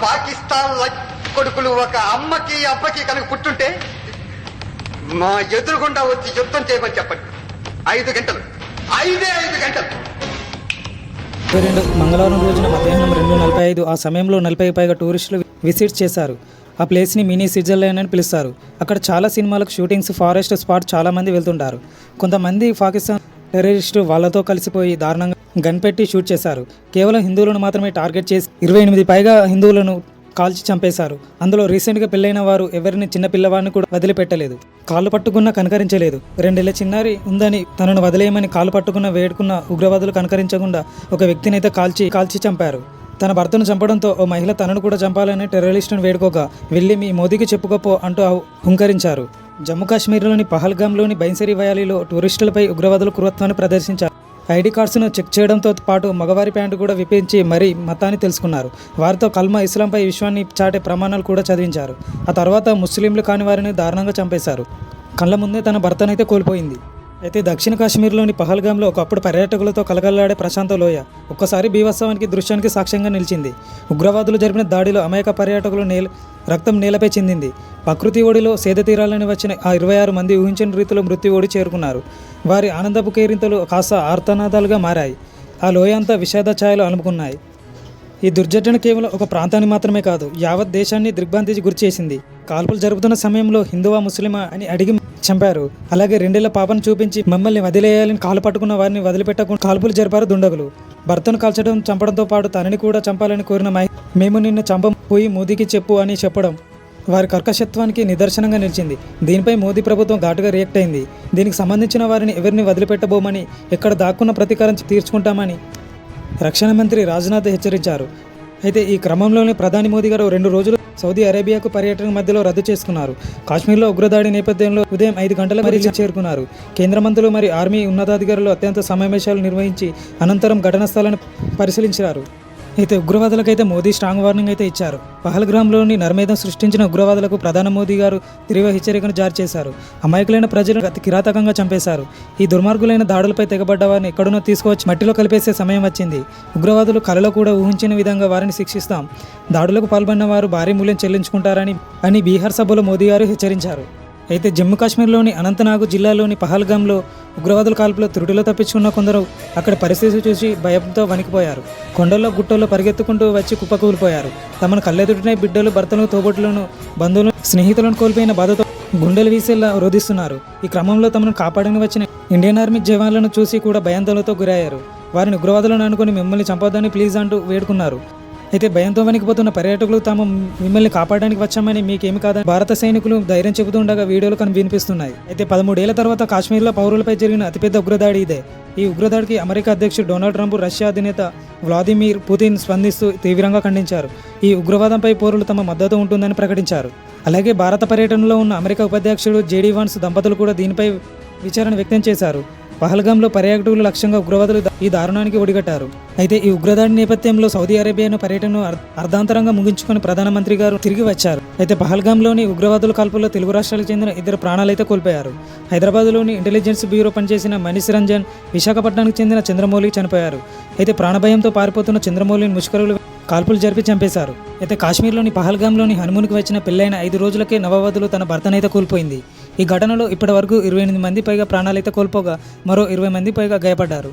పాకిస్తాన్ కొడుకులు ఒక అమ్మకి అబ్బకి కనుక పుట్టుంటే మా ఎదురుగుండా వచ్చి యుద్ధం చేయమని చెప్పండి. 5 గంటలు, 5 గంటలు. మంగళవారం రోజున మధ్యాహ్నం 2:45 ఆ సమయంలో 40కి పైగా టూరిస్టులు విజిట్ చేశారు. ఆ ప్లేస్ని మినీ స్విట్జర్లాండ్ అని పిలుస్తారు. అక్కడ చాలా సినిమాలకు షూటింగ్స్, ఫారెస్ట్ స్పాట్ చాలామంది వెళ్తుంటారు. కొంతమంది పాకిస్తాన్ టెర్రరిస్టు వాళ్ళతో కలిసిపోయి దారుణంగా గన్ పెట్టి షూట్ చేశారు. కేవలం హిందువులను మాత్రమే టార్గెట్ చేసి 28 పైగా హిందువులను కాల్చి చంపేశారు. అందులో రీసెంట్గా పెళ్ళైన వారు ఎవరిని చిన్న పిల్లవాడిని కూడా వదిలిపెట్టలేదు. కాళ్ళు పట్టుకున్నా కనకరించలేదు. 2 ఏళ్ల చిన్నారి ఉందని తనను వదిలేయమని కాళ్ళు పట్టుకున్న వేడుకున్న ఉగ్రవాదులు కనకరించకుండా ఒక వ్యక్తిని అయితే కాల్చి చంపారు. తన భర్తను చంపడంతో ఓ మహిళ తనను కూడా చంపాలని టెర్రరిస్టును వేడుకోగా వెళ్ళి మీ మోదీకి చెప్పుకోపో అంటూ హుంకరించారు. జమ్మూ కాశ్మీర్లోని పహల్గామ్లోని బైన్సరీ వ్యాలీలో టూరిస్టులపై ఉగ్రవాదులు క్రూరత్వాన్ని ప్రదర్శించారు. ఐడి కార్డ్స్ను చెక్ చేయడంతో పాటు మగవారి ప్యాంటు కూడా విప్పించి మరీ మతాన్ని తెలుసుకున్నారు. వారితో కల్మా ఇస్లాంపై విశ్వాన్ని చాటే ప్రమాణాలు కూడా చదివించారు. ఆ తర్వాత ముస్లింలు కాని వారిని దారుణంగా చంపేశారు. కళ్ళ ముందే తన భర్తనైతే కోల్పోయింది. అయితే దక్షిణ కాశ్మీర్లోని పహల్గామ్లో ఒకప్పుడు పర్యాటకులతో కలకల్లాడే ప్రశాంత లోయ ఒక్కసారి బీభత్సవానికి దృశ్యానికి సాక్ష్యంగా నిలిచింది. ఉగ్రవాదులు జరిపిన దాడిలో అమాయక పర్యాటకులు రక్తం నేలపై చెందింది. ప్రకృతి ఒడిలో సేద తీరాలని వచ్చిన ఆ 26 మంది ఊహించని రీతిలో మృత్యు ఓడి చేరుకున్నారు. వారి ఆనందపు కేరింతలు కాస్త ఆర్తనాదాలుగా మారాయి. ఆ లోయ అంతా విషాద ఛాయలు అలుముకున్నాయి. ఈ దుర్ఘటన కేవలం ఒక ప్రాంతాన్ని మాత్రమే కాదు, యావత్ దేశాన్ని దిగ్భ్రాంతికి గురిచేసింది. కాల్పులు జరుపుతున్న సమయంలో హిందువా ముస్లిమా అని అడిగి చంపారు. అలాగే 2 ఏళ్ల పాపను చూపించి మమ్మల్ని వదిలేయాలని కాలు పట్టుకున్న వారిని వదిలిపెట్టకుండా కాల్పులు జరిపారు దుండగులు. భర్తను చంపడంతో పాటు తనని కూడా చంపాలని కోరిన మేము నిన్ను చంపపోయి మోదీకి చెప్పు అని చెప్పడం వారి కర్కశత్వానికి నిదర్శనంగా నిలిచింది. దీనిపై మోదీ ప్రభుత్వం ఘాటుగా రియాక్ట్ అయింది. దీనికి సంబంధించిన వారిని ఎవరిని వదిలిపెట్టబోమని, ఎక్కడ దాక్కున్న ప్రతీకారం తీర్చుకుంటామని రక్షణ మంత్రి రాజ్నాథ్ హెచ్చరించారు. అయితే ఈ క్రమంలోనే ప్రధాని మోదీ గారు 2 రోజులు సౌదీ అరేబియాకు పర్యటన మధ్యలో రద్దు చేసుకున్నారు. కాశ్మీర్లో ఉగ్రదాడి నేపథ్యంలో ఉదయం 5 గంటల మరీ చేరుకున్నారు. కేంద్ర మంత్రులు మరియు ఆర్మీ ఉన్నతాధికారులు అత్యంత సమావేశాలు నిర్వహించి అనంతరం ఘటనా స్థలాన్ని పరిశీలించారు. అయితే ఉగ్రవాదులకైతే మోదీ స్ట్రాంగ్ వార్నింగ్ అయితే ఇచ్చారు. పహల్గామ్లోని నరమేధం సృష్టించిన ఉగ్రవాదులకు ప్రధాని మోదీ గారు తీవ్ర హెచ్చరికను జారీ చేశారు. అమాయకులైన ప్రజలను అతి కిరాతకంగా చంపేశారు. ఈ దుర్మార్గులైన దాడులపై తెగబడ్డ వారిని ఎక్కడునో తీసుకువచ్చి మట్టిలో కలిపేసే సమయం వచ్చింది. ఉగ్రవాదులు కలలో కూడా ఊహించిన విధంగా వారిని శిక్షిస్తాం. దాడులకు పాల్పడిన వారు భారీ మూల్యం చెల్లించుకుంటారని బీహార్ సభలో మోదీ గారు హెచ్చరించారు. అయితే జమ్మూ కాశ్మీర్లోని అనంతనాగ్ జిల్లాలోని పహల్గామ్లో ఉగ్రవాదుల కాల్పులో త్రుటిలో తప్పించుకున్న కొందరు అక్కడ పరిస్థితి చూసి భయంతో వణికిపోయారు. కొండల్లో గుట్టల్లో పరిగెత్తుకుంటూ వచ్చి కుప్పకూలిపోయారు. తమను కళ్ళెదుటినే బిడ్డలు, భర్తలను, తోబుట్టులను, బంధువులను, స్నేహితులను కోల్పోయిన బాధతో గుండెలు వీసేలా రోధిస్తున్నారు. ఈ క్రమంలో తమను కాపాడని వచ్చిన ఇండియన్ ఆర్మీ జవాన్లను చూసి కూడా భయాందోళనతో గురయ్యారు. వారిని ఉగ్రవాదులను అనుకుని మిమ్మల్ని చంపొద్దని ప్లీజ్ అంటూ వేడుకున్నారు. అయితే భయంతో వణికిపోతున్న పర్యాటకులు తాము మిమ్మల్ని కాపాడడానికి వచ్చామని, మీకేమి కాదని భారత సైనికులు ధైర్యం చెబుతుండగా వీడియోలు వినిపిస్తున్నాయి. అయితే 13 ఏళ్ల తర్వాత కాశ్మీర్లో పౌరులపై జరిగిన అతిపెద్ద ఉగ్రదాడి ఇదే. ఈ ఉగ్రదాడికి అమెరికా అధ్యక్షుడు డొనాల్డ్ ట్రంప్, రష్యా అధినేత వ్లాదిమిర్ పుతిన్ స్పందిస్తూ తీవ్రంగా ఖండించారు. ఈ ఉగ్రవాదంపై పౌరులు తమ మద్దతు ఉంటుందని ప్రకటించారు. అలాగే భారత పర్యటనలో ఉన్న అమెరికా ఉపాధ్యక్షుడు జేడీ వాన్స్ దంపతులు కూడా దీనిపై విచారణ వ్యక్తం చేశారు. పహల్గామ్లో పర్యాటకులు లక్ష్యంగా ఉగ్రవాదులు ఈ దారుణానికి ఒడిగట్టారు. అయితే ఈ ఉగ్రదాడి నేపథ్యంలో సౌదీ అరేబియాను పర్యటనను అర్ధాంతరంగా ముగించుకొని ప్రధానమంత్రి గారు తిరిగి వచ్చారు. అయితే పహల్గామ్లోని ఉగ్రవాదుల కాల్పుల్లో తెలుగు రాష్ట్రాలకు చెందిన 2 ప్రాణాలైతే కోల్పోయారు. హైదరాబాద్లోని ఇంటెలిజెన్స్ బ్యూరో పనిచేసిన మనీష్ రంజన్, విశాఖపట్నానికి చెందిన చంద్రమౌళి చనిపోయారు. అయితే ప్రాణభయంతో పారిపోతున్న చంద్రమౌళిని ముష్కరులు కాల్పులు జరిపి చంపేశారు. అయితే కాశ్మీర్లోని పహల్గామ్లోని హనుమూన్కి వచ్చిన పెళ్లైన 5 రోజులకే నవవధులు తన భర్తనైతే కోల్పోయింది. ఈ ఘటనలో ఇప్పటి వరకు 28 మంది పైగా ప్రాణాలైతే కోల్పోగా మరో 20 మంది పైగా గాయపడ్డారు.